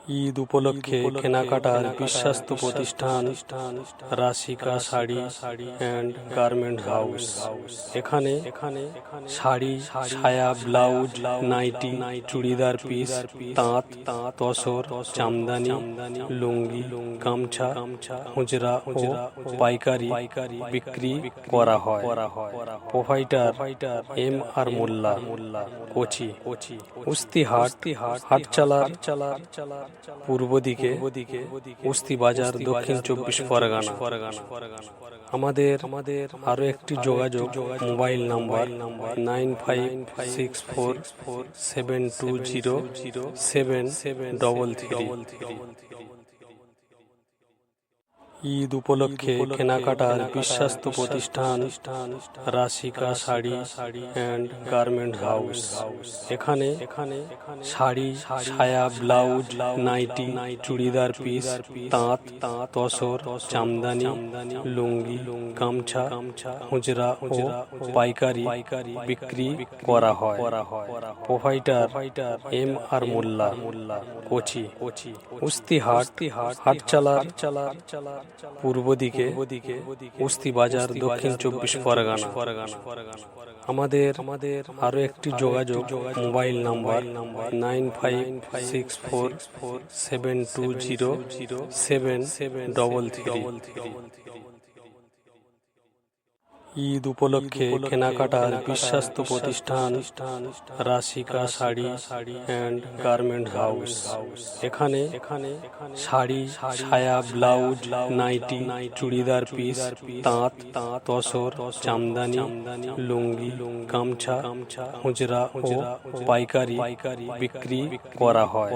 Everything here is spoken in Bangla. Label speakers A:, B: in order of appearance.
A: ঈদ উপলক্ষে কেনাকাটার বিশ্বস্ত প্রতিষ্ঠান রাশিকা শাড়ি অ্যান্ড গার্মেন্ট হাউস। এখানে শাড়ি, সায়া, ব্লাউজ, নাইটি, চুড়িদার পিস, তাঁত, তসর, জামদানি, লুঙ্গি, গামছা, খুচরা ও পাইকারি বিক্রি করা হয়। প্রোভাইডার এম আর মোল্লা, কোচি, উস্তিহাট, হাটচালার পূর্ব দিকে, উস্তি বাজার, দক্ষিণ 24 পরগনা। আমাদের আরো একটি যোগাযোগ মোবাইল নাম্বার 9564720733। ঈদ উপলক্ষে কেনাকাটার বিশ্বস্ত প্রতিষ্ঠান রাশিকা শাড়ি অ্যান্ড গার্মেন্ট হাউস। এখানে শাড়ি, সায়া, ব্লাউজ, নাইটি, চুড়িদার পিস, তাঁত, তসর, জামদানি, লুঙ্গি, গামছা, খুচরা ও পাইকারি বিক্রি করা হয়। প্রোভাইডার এম আর মোল্লা, কোচি, উস্তিহাট, হাটচালার পূর্ব দিকে, উস্তি বাজার, দক্ষিণ 24 পরগনা। আমাদের আরো একটি যোগাযোগ মোবাইল নাম্বার 9564720733। ঈদ উপলক্ষে কেনাকাটার বিশ্বস্ত প্রতিষ্ঠান রাশিকা শাড়ি অ্যান্ড গার্মেন্ট হাউস। এখানে শাড়ি, সায়া, ব্লাউজ, নাইটি, চুড়িদার পিস, তাঁত, তসর, জামদানি, লুঙ্গি, গামছা, খুচরা ও পাইকারি বিক্রি করা হয়।